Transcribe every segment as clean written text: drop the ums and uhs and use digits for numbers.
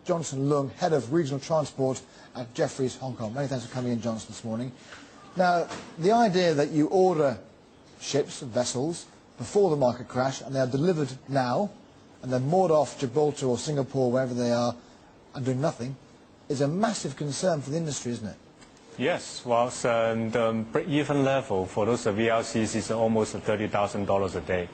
Leung, Head of Regional Transport at Jefferies Hong Kong. Many thanks for coming in, Johnson, this morning. Now, the idea that you order ships and vessels before the market crash and they are delivered now and they're moored off Gibraltar or Singapore, wherever they are, and doing nothing, is a massive concern for the industry, isn't it? Yes, well, the break-even level for those VLCCs is almost $30,000 a day.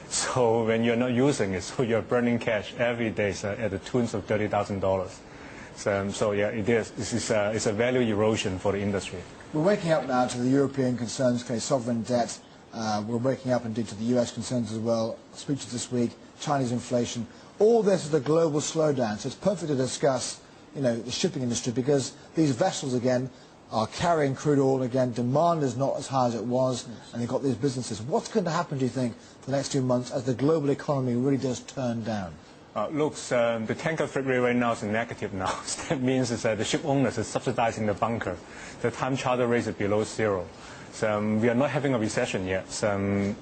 So when you're not using it, so you're burning cash every day at the tunes of $30,000. So yeah, it is. It's a value erosion for the industry. We're waking up now to the European concerns, sovereign debt. We're waking up indeed to the US concerns as well. Speeches this week, Chinese inflation. All this is a global slowdown. So it's perfect to discuss, the shipping industry, because these vessels again are carrying crude oil again. Demand is not as high as it was, and they've got these businesses. What's going to happen, do you think, for the next 2 months as the global economy really does turn down? Look, the tanker freight rate right now is negative now. That means that the ship owners are subsidizing the bunker. The time charter rate is below zero. So we are not having a recession yet. The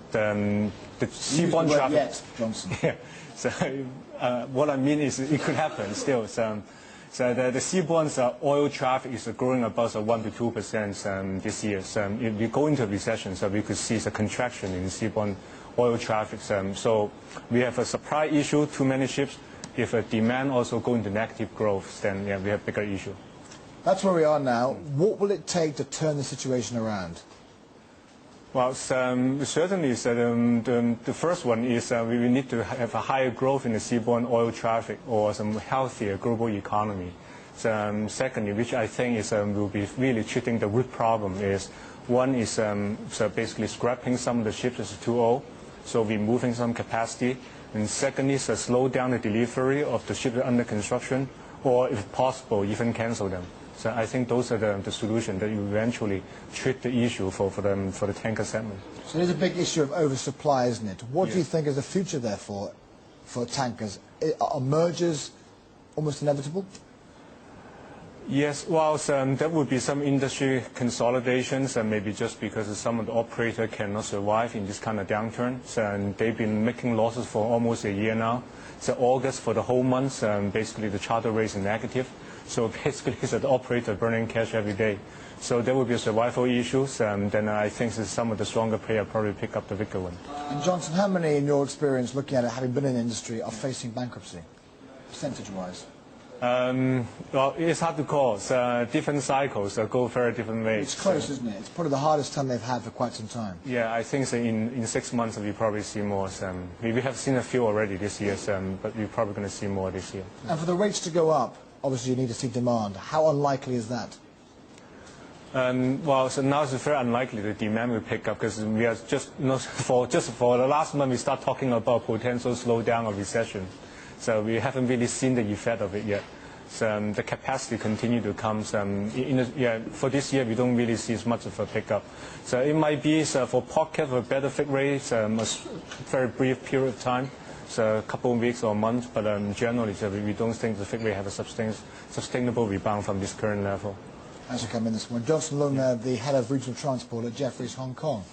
seaborne traffic. Yet, Johnson. Yeah. So what I mean is it could happen still. So the seaborne oil traffic is growing about 1 to 2% this year. So if we go into a recession, so we could see a contraction in seaborne oil traffic. So we have a supply issue, too many ships. If a demand also go into negative growth, then yeah, we have bigger issue. That's where we are now. What will it take to turn the situation around? Well, certainly the first one is we need to have a higher growth in the seaborne oil traffic or some healthier global economy. Secondly, which I think is will be really treating the root problem, is one is basically scrapping some of the ships as too old, so removing some capacity. And secondly is slow down the delivery of the ships under construction, or if possible, even cancel them. So I think those are the solutions that you eventually treat the issue for the tanker segment. So there's a big issue of oversupply, isn't it? What Yes. do you think is the future there for tankers? Are mergers almost inevitable? Yes, well, there would be some industry consolidations, and maybe just because some of the operators cannot survive in this kind of downturn. And they've been making losses for almost a year now. So August, for the whole month, basically the charter rate is negative. So basically it's the operator burning cash every day. So there will be survival issues, and then I think some of the stronger players probably pick up the bigger one. And Johnson, how many in your experience, looking at it, having been in the industry, are facing bankruptcy, percentage-wise? Well, it's hard to call. Different cycles go very different ways. It's close, isn't it? It's probably the hardest time they've had for quite some time. Yeah, I think in 6 months we probably see more. We have seen a few already this year, but we're probably going to see more this year. And for the rates to go up, obviously you need to see demand. How unlikely is that? Well, so now it's very unlikely the demand will pick up, because we are just for the last month we start talking about potential slowdown or recession. So we haven't really seen the effect of it yet. So the capacity continue to come. For this year we don't really see as much of a pickup. So it might be for pocket of better freight rates, a very brief period of time. So a couple of weeks or months, but generally we don't think the freight rate have a sustainable rebound from this current level. Thanks for coming this morning. Dawson Leung, the Head of Regional Transport at Jefferies Hong Kong.